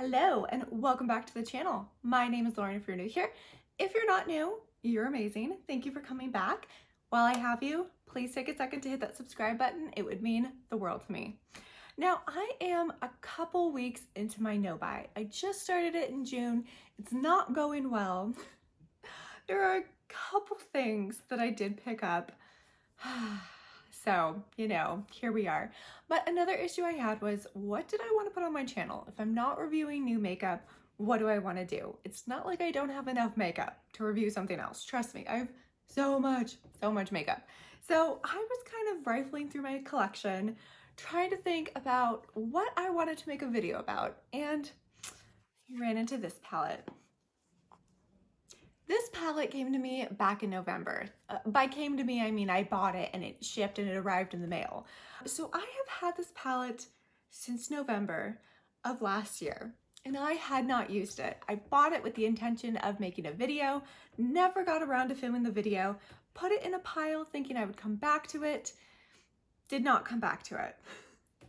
Hello and welcome back to the channel. My name is Lauren if you're new here. If you're not new, you're amazing. Thank you for coming back. While I have you, please take a second to hit that subscribe button. It would mean the world to me. Now, I am a couple weeks into my no-buy. I just started it in June. It's not going well. There are a couple things that I did pick up. So, here we are. But another issue I had was, what did I want to put on my channel? If I'm not reviewing new makeup, what do I want to do? It's not like I don't have enough makeup to review something else. Trust me, I have so much makeup. So I was kind of rifling through my collection, trying to think about what I wanted to make a video about, and ran into this palette. This palette came to me back in November. By came to me, I mean I bought it and it shipped and it arrived in the mail. So I have had this palette since November of last year and I had not used it. I bought it with the intention of making a video, never got around to filming the video, put it in a pile thinking I would come back to it, did not come back to it.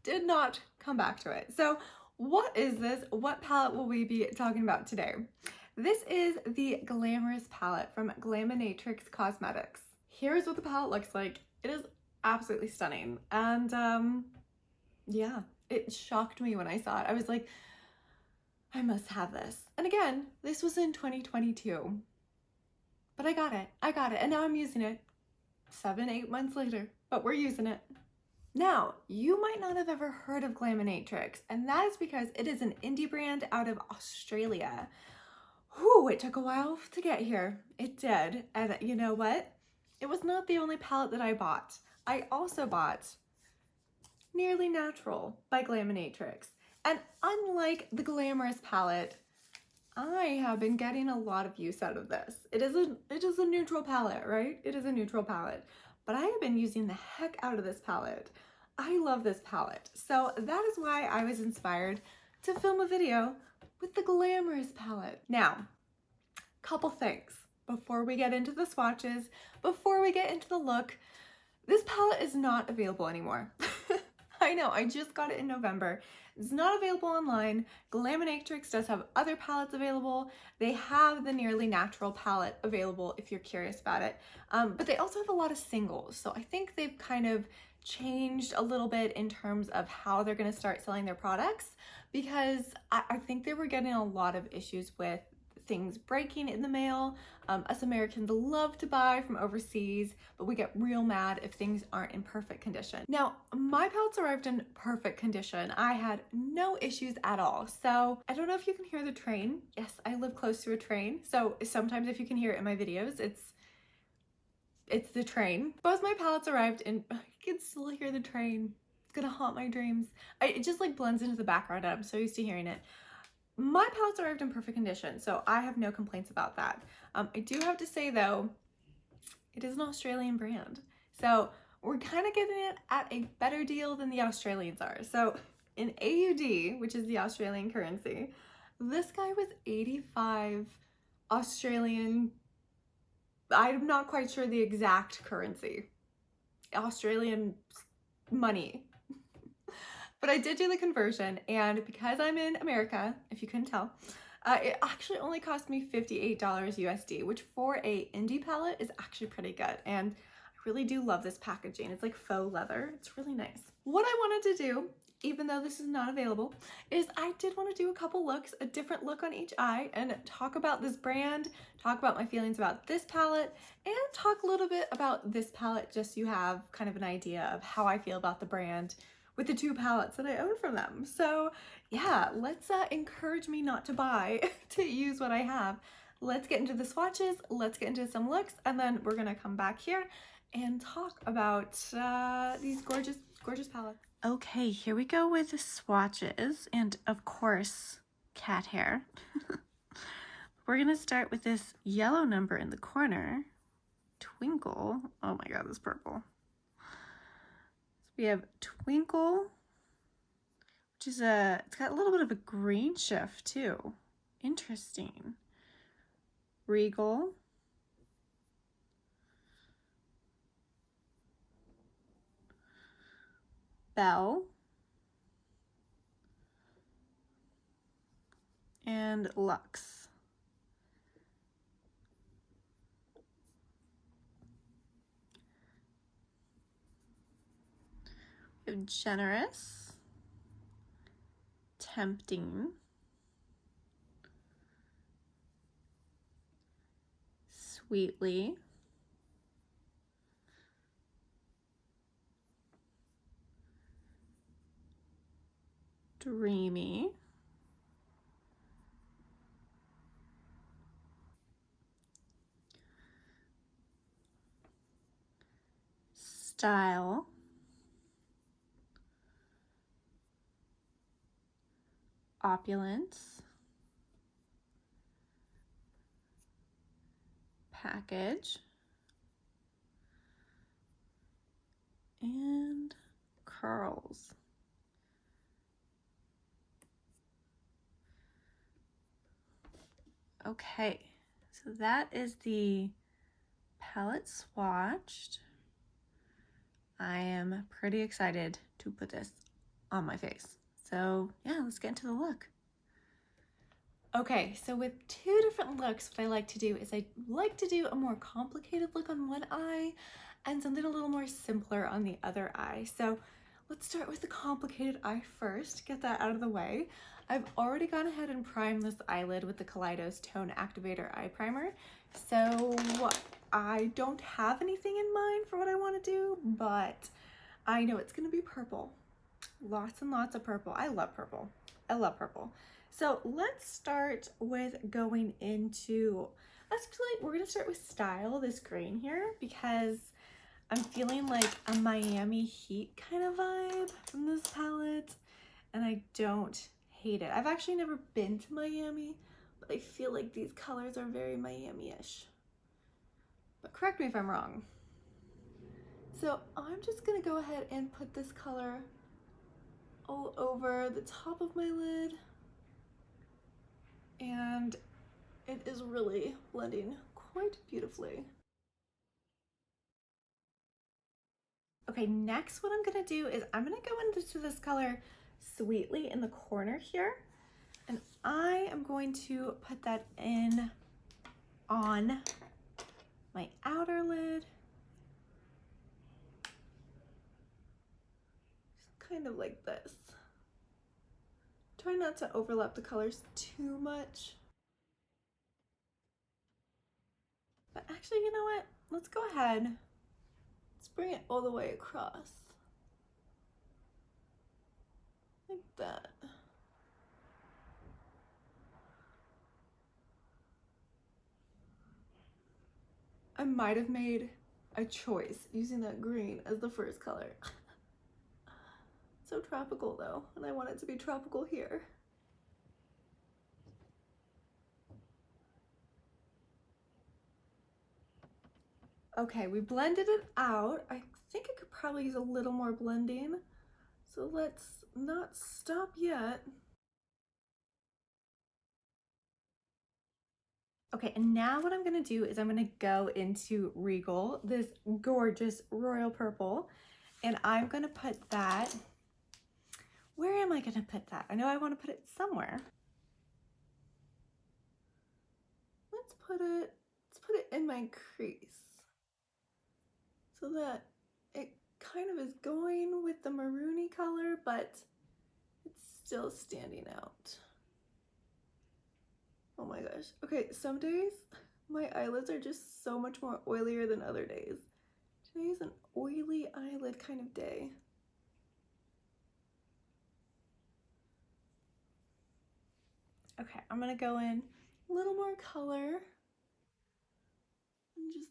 Did not come back to it. So what is this? What palette will we be talking about today? This is the Glamorous palette from Glaminatrix Cosmetics. Here's what the palette looks like. It is absolutely stunning. And yeah, it shocked me when I saw it. I was like, I must have this. And again, this was in 2022. But I got it. And now I'm using it 7-8 months later. But we're using it. Now, you might not have ever heard of Glaminatrix, and that is because it is an indie brand out of Australia. Whew, it took a while to get here. It did. And you know what? It was not the only palette that I bought. I also bought Nearly Natural by Glaminatrix. And unlike the Glamorous palette, I have been getting a lot of use out of this. It is a neutral palette, right? It is a neutral palette. But I have been using the heck out of this palette. I love this palette. So that is why I was inspired to film a video with the Glamorous palette. Now, couple things before we get into the swatches, before we get into the look. This palette is not available anymore. I know, I just got it in November. It's not available online. Glaminatrix does have other palettes available. They have the Nearly Natural palette available if you're curious about it. But they also have a lot of singles. So I think they've kind of changed a little bit in terms of how they're gonna start selling their products, because I think they were getting a lot of issues with things breaking in the mail. Us Americans love to buy from overseas, but we get real mad if things aren't in perfect condition. Now, my palettes arrived in perfect condition. I had no issues at all. So I don't know if you can hear the train. Yes, I live close to a train. So sometimes if you can hear it in my videos, it's the train. Both my palettes arrived in, I can still hear the train. It's gonna haunt my dreams. It just like blends into the background and I'm so used to hearing it. My palettes arrived in perfect condition, so I have no complaints about that. I do have to say though, it is an Australian brand. So we're kind of getting it at a better deal than the Australians are. So in AUD, which is the Australian currency, this guy was 85 Australian, I'm not quite sure the exact currency, Australian money. But I did do the conversion, and because I'm in America, if you couldn't tell, it actually only cost me $58 USD, which for a indie palette is actually pretty good. And I really do love this packaging. It's like faux leather. It's really nice. What I wanted to do, even though this is not available, is I did want to do a couple looks, a different look on each eye, and talk about this brand, talk about my feelings about this palette, and talk a little bit about this palette just so you have kind of an idea of how I feel about the brand with the two palettes that I own from them. So yeah, let's encourage me not to buy, to use what I have. Let's get into the swatches, let's get into some looks, and then we're gonna come back here and talk about these gorgeous palettes. Okay, here we go with the swatches, and of course, cat hair. We're gonna start with this yellow number in the corner, Twinkle. Oh my god, this purple. We have Twinkle, which is it's got a little bit of a green shift too. Interesting. Regal. Belle. and Luxe. We have Generous, Tempting, Sweetly, Dreamy, Style, Opulence, Package, and Curls. Okay, so that is the palette swatched. I am pretty excited to put this on my face. So yeah, let's get into the look. Okay, so with two different looks, what I like to do is I like to do a more complicated look on one eye and something a little more simpler on the other eye. So let's start with the complicated eye first, get that out of the way. I've already gone ahead and primed this eyelid with the Kaleidos Tone Activator Eye Primer. So I don't have anything in mind for what I want to do, but I know it's going to be purple. Lots and lots of purple. I love purple. I love purple. So let's start with going into, actually, we're going to start with Style, this green here, because I'm feeling like a Miami Heat kind of vibe from this palette, and I don't hate it. I've actually never been to Miami, but I feel like these colors are very Miami-ish. But correct me if I'm wrong. So I'm just going to go ahead and put this color all over the top of my lid, and it is really blending quite beautifully. Okay, next what I'm gonna do is I'm gonna go into this color Sweetly in the corner here, and I am going to put that in on my outer lid, just kind of like this. Try not to overlap the colors too much. But actually, you know what? Let's go ahead. Let's bring it all the way across. Like that. I might have made a choice using that green as the first color. So tropical though, and I want it to be tropical here. Okay, we blended it out. I think I could probably use a little more blending. So let's not stop yet. Okay, and now what I'm gonna do is I'm gonna go into Regal, this gorgeous royal purple, and I'm gonna put that, where am I gonna put that? I know I wanna put it somewhere. Let's put it in my crease so that it kind of is going with the maroony color, but it's still standing out. Oh my gosh. Okay, some days my eyelids are just so much more oilier than other days. Today's an oily eyelid kind of day. Okay, I'm gonna go in a little more color and just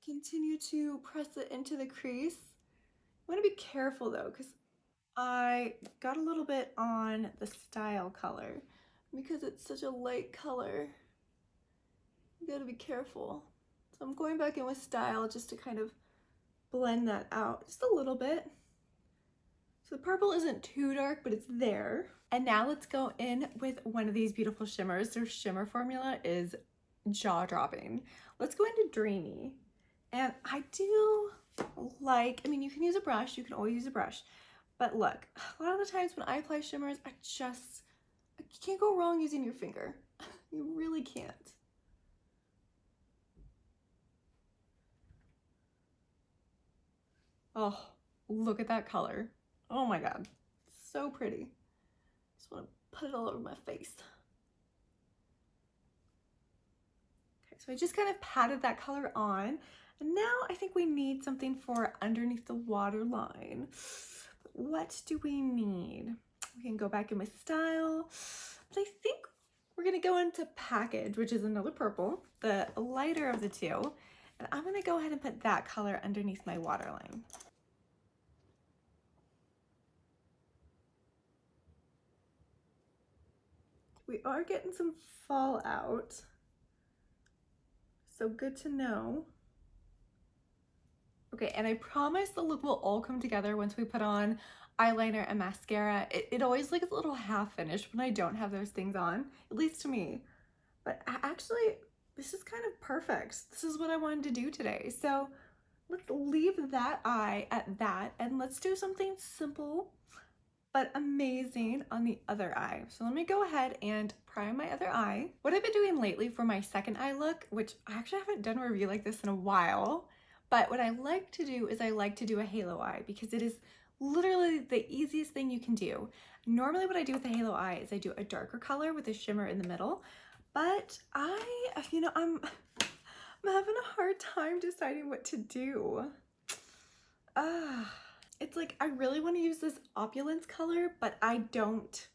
continue to press it into the crease. I'm gonna be careful though, because I got a little bit on the Style color. Because it's such a light color, you gotta be careful. So I'm going back in with Style just to kind of blend that out just a little bit. So the purple isn't too dark, but it's there. And now let's go in with one of these beautiful shimmers. Their shimmer formula is jaw-dropping. Let's go into Dreamy. And I do like, I mean, you can use a brush, you can always use a brush, but look, a lot of the times when I apply shimmers, I just You can't go wrong using your finger. You really can't. Oh, look at that color. Oh my God, so pretty. Just want to put it all over my face. Okay, so I just kind of patted that color on. And now I think we need something for underneath the waterline. What do we need? We can go back in with Style, but I think we're gonna go into Package, which is another purple, the lighter of the two. And I'm gonna go ahead and put that color underneath my waterline. We are getting some fallout, so good to know. Okay, and I promise the look will all come together once we put on eyeliner and mascara. It always looks a little half finished when I don't have those things on, at least to me. But actually, this is kind of perfect. This is what I wanted to do today. So let's leave that eye at that and let's do something simple but amazing on the other eye. So let me go ahead and prime my other eye. What I've been doing lately for my second eye look, which I actually haven't done a review like this in a while, but what I like to do is I like to do a halo eye because it is literally the easiest thing you can do. Normally what I do with a halo eye is I do a darker color with a shimmer in the middle, but I'm having a hard time deciding what to do. It's like I really want to use this opulence color, but I don't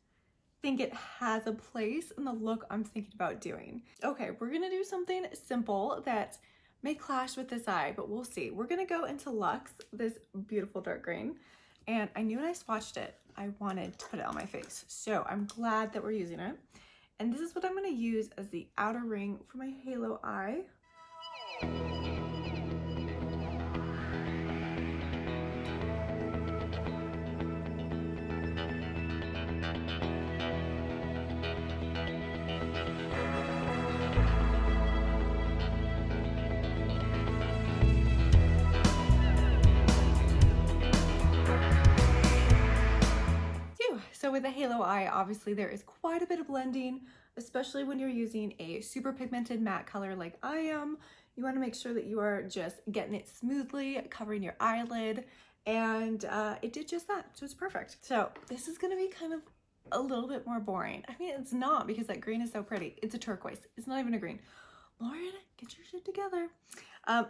think it has a place in the look I'm thinking about doing. Okay, we're gonna do something simple that may clash with this eye, but we'll see. We're gonna go into Luxe, this beautiful dark green, and I knew when I swatched it, I wanted to put it on my face. So I'm glad that we're using it. And this is what I'm gonna use as the outer ring for my halo eye. So with a halo eye, obviously there is quite a bit of blending, especially when you're using a super pigmented matte color like I am. You want to make sure that you are just getting it smoothly, covering your eyelid, and it did just that, so it's perfect. So this is going to be kind of a little bit more boring. I mean, it's not because that green is so pretty. It's a turquoise. It's not even a green. Lauren, get your shit together.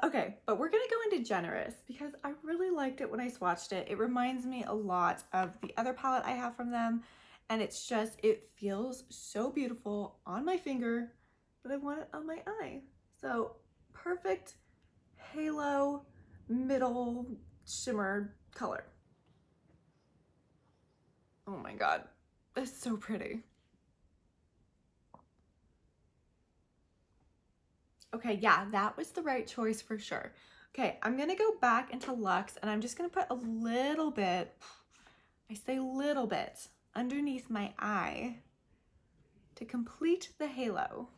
Okay, but we're gonna go into Generous because I really liked it when I swatched it. It reminds me a lot of the other palette I have from them, and it's just, it feels so beautiful on my finger, but I want it on my eye. So perfect halo middle shimmer color. Oh my God, that's so pretty. Okay, yeah, that was the right choice for sure. Okay, I'm gonna go back into Luxe and I'm just gonna put a little bit, I say little bit, underneath my eye to complete the halo.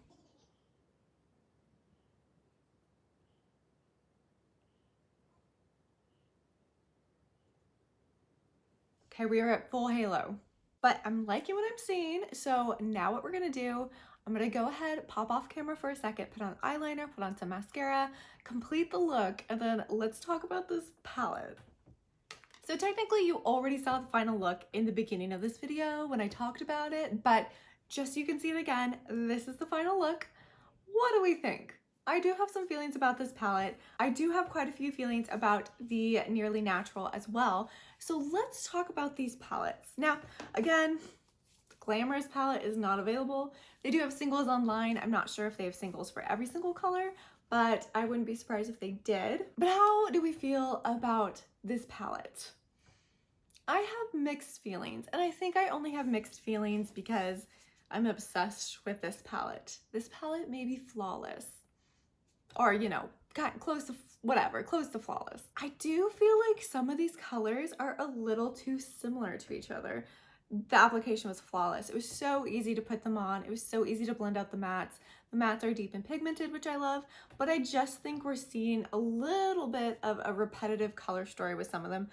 Okay, we are at full halo, but I'm liking what I'm seeing. So now what we're gonna do, I'm gonna go ahead, pop off camera for a second, put on eyeliner, put on some mascara, complete the look, and then let's talk about this palette. So technically you already saw the final look in the beginning of this video when I talked about it, but just so you can see it again, this is the final look. What do we think? I do have some feelings about this palette. I do have quite a few feelings about the Nearly Natural as well. So let's talk about these palettes. Now, again, the Glamorous palette is not available. They do have singles online. I'm not sure if they have singles for every single color, but I wouldn't be surprised if they did. But how do we feel about this palette? I have mixed feelings, and I think I only have mixed feelings because I'm obsessed with this palette. This palette may be flawless, or close to whatever, close to flawless. I do feel like some of these colors are a little too similar to each other. The application was flawless. It was so easy to put them on. It was so easy to blend out the mattes. The mattes are deep and pigmented, which I love, but I just think we're seeing a little bit of a repetitive color story with some of them.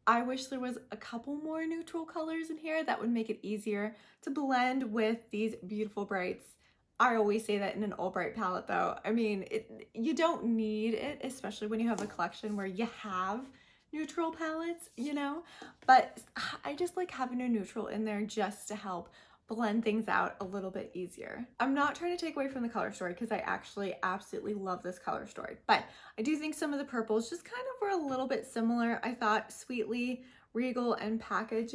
I wish there was a couple more neutral colors in here that would make it easier to blend with these beautiful brights. I always say that in an all bright palette though. I mean, you don't need it, especially when you have a collection where you have neutral palettes, you know, but I just like having a neutral in there just to help blend things out a little bit easier. I'm not trying to take away from the color story because I actually absolutely love this color story, but I do think some of the purples just kind of were a little bit similar. I thought Sweetly, Regal, and Package,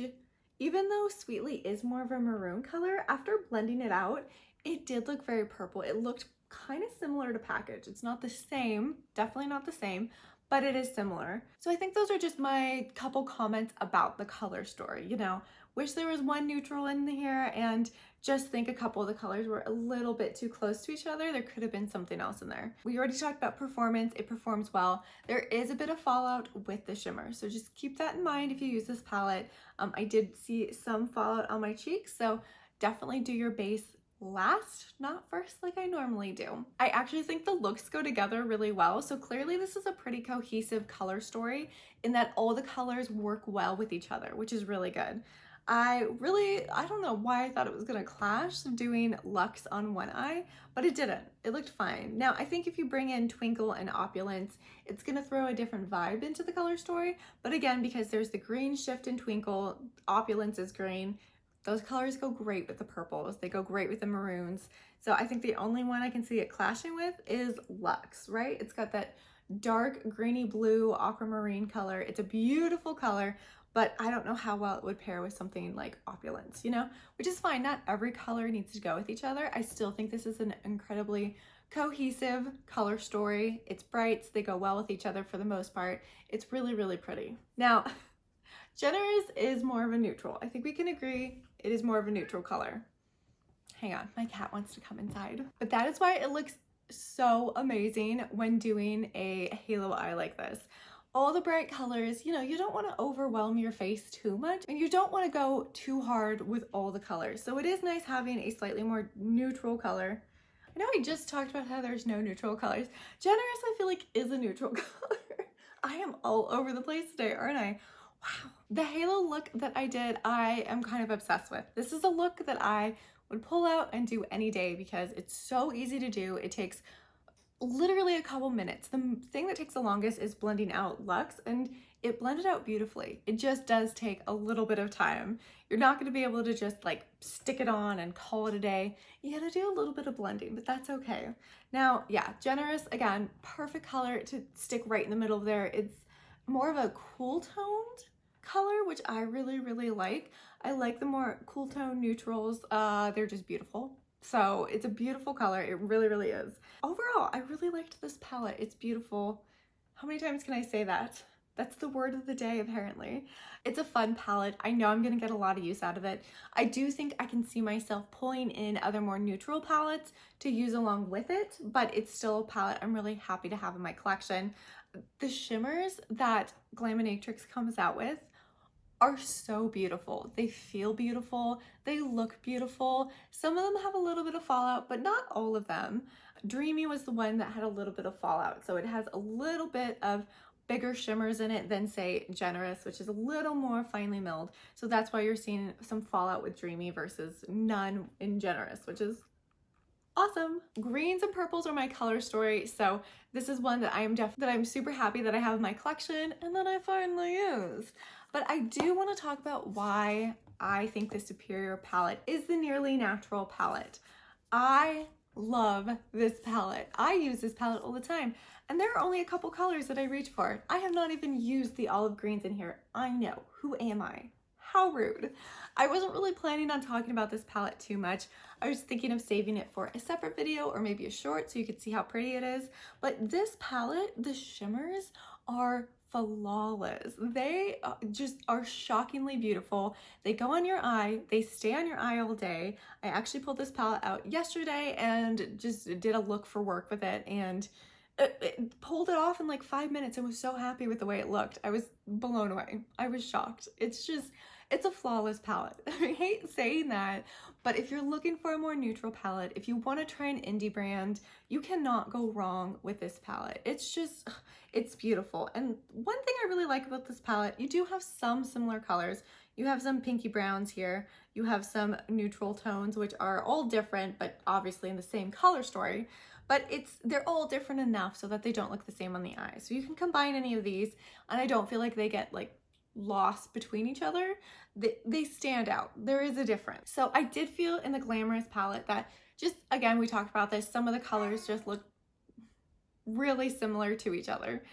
even though Sweetly is more of a maroon color, after blending it out, it did look very purple. It looked kind of similar to Package. It's not the same, definitely not the same, but it is similar. So I think those are just my couple comments about the color story, you know. Wish there was one neutral in here, and just think a couple of the colors were a little bit too close to each other. There could have been something else in there. We already talked about performance. It performs well. There is a bit of fallout with the shimmer, so just keep that in mind if you use this palette. I did see some fallout on my cheeks, so definitely do your base last, not first like I normally do. I actually think the looks go together really well, so clearly this is a pretty cohesive color story in that all the colors work well with each other, which is really good. I don't know why I thought it was gonna clash doing Luxe on one eye, but it didn't. It looked fine. Now, I think if you bring in Twinkle and Opulence, it's gonna throw a different vibe into the color story, but again, because there's the green shift in Twinkle, Opulence is green, those colors go great with the purples. They go great with the maroons. So I think the only one I can see it clashing with is Luxe, right? It's got that dark greeny blue aquamarine color. It's a beautiful color, but I don't know how well it would pair with something like Opulence, you know, which is fine. Not every color needs to go with each other. I still think this is an incredibly cohesive color story. It's brights, they go well with each other for the most part. It's really, really pretty. Now, Generous is more of a neutral. I think we can agree it is more of a neutral color. Hang on, my cat wants to come inside. But that is why it looks so amazing when doing a halo eye like this. All the bright colors, you know, you don't want to overwhelm your face too much and you don't want to go too hard with all the colors. So it is nice having a slightly more neutral color. I know I just talked about how there's no neutral colors. Generous, I feel like, is a neutral color. I am all over the place today, aren't I? Wow. The halo look that I did, I am kind of obsessed with. This is a look that I would pull out and do any day because it's so easy to do. It takes literally a couple minutes. The thing that takes the longest is blending out Luxe, and it blended out beautifully. It just does take a little bit of time. You're not going to be able to just like stick it on and call it a day. You got to do a little bit of blending, but that's okay. Now, yeah, Generous, again, perfect color to stick right in the middle there. It's more of a cool toned color, which I really, really like. I like the more cool tone neutrals. They're just beautiful. So it's a beautiful color. It really, really is. Overall, I really liked this palette. It's beautiful. How many times can I say that? That's the word of the day, apparently. It's a fun palette. I know I'm going to get a lot of use out of it. I do think I can see myself pulling in other more neutral palettes to use along with it, but it's still a palette I'm really happy to have in my collection. The shimmers that Glaminatrix comes out with are so beautiful. They feel beautiful. They look beautiful. Some of them have a little bit of fallout, but not all of them. Dreamy was the one that had a little bit of fallout. So it has a little bit of bigger shimmers in it than, say, Generous, which is a little more finely milled. So that's why you're seeing some fallout with Dreamy versus none in Generous, which is awesome. Greens and purples are my color story, so this is one that I'm super happy that I have in my collection and that I finally used. But I do want to talk about why I think the superior palette is the Nearly Natural palette. I love this palette. I use this palette all the time, and there are only a couple colors that I reach for. I have not even used the olive greens in here. I know. Who am I? How rude. I wasn't really planning on talking about this palette too much. I was thinking of saving it for a separate video or maybe a short so you could see how pretty it is. But this palette, the shimmers are flawless. They just are shockingly beautiful. They go on your eye. They stay on your eye all day. I actually pulled this palette out yesterday and just did a look for work with it, and it pulled it off in like 5 minutes and was so happy with the way it looked. I was blown away. I was shocked. It's It's a flawless palette. I hate saying that, but if you're looking for a more neutral palette, if you want to try an indie brand, you cannot go wrong with this palette. It's just, it's beautiful. And one thing I really like about this palette, you do have some similar colors. You have some pinky browns here. You have some neutral tones, which are all different, but obviously in the same color story. But they're all different enough so that they don't look the same on the eye. So you can combine any of these, and I don't feel like they get like lost between each other. They stand out. There is a difference. So I did feel in the Glamorous palette that just, again, we talked about this, some of the colors just look really similar to each other,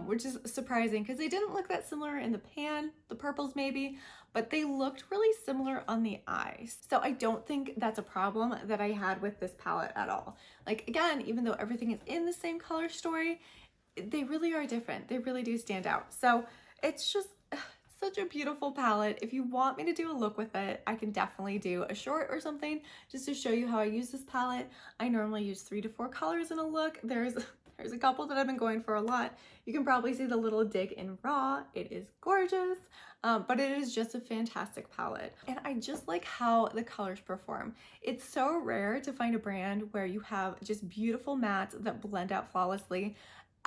which is surprising because they didn't look that similar in the pan, the purples maybe, but they looked really similar on the eyes. So I don't think that's a problem that I had with this palette at all. Like, again, even though everything is in the same color story, they really are different. They really do stand out. So it's just such a beautiful palette. If you want me to do a look with it, I can definitely do a short or something just to show you how I use this palette. I normally use 3 to 4 colors in a look. There's a couple that I've been going for a lot. You can probably see the little dig in raw. It is gorgeous, but it is just a fantastic palette. And I just like how the colors perform. It's so rare to find a brand where you have just beautiful mattes that blend out flawlessly,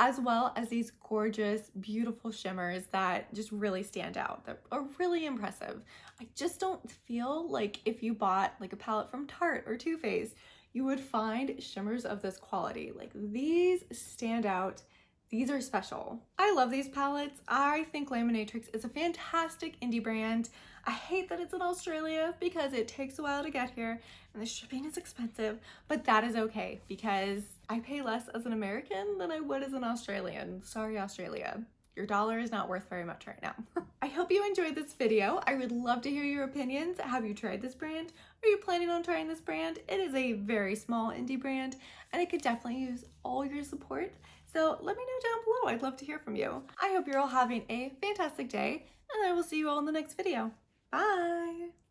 as well as these gorgeous, beautiful shimmers that just really stand out, that are really impressive. I just don't feel like if you bought like a palette from Tarte or Too Faced, you would find shimmers of this quality. Like, these stand out. These are special. I love these palettes. I think Glaminatrix is a fantastic indie brand. I hate that it's in Australia because it takes a while to get here and the shipping is expensive, but that is okay because I pay less as an American than I would as an Australian. Sorry, Australia. Your dollar is not worth very much right now. I hope you enjoyed this video. I would love to hear your opinions. Have you tried this brand? Are you planning on trying this brand? It is a very small indie brand and it could definitely use all your support. So let me know down below. I'd love to hear from you. I hope you're all having a fantastic day and I will see you all in the next video. Bye!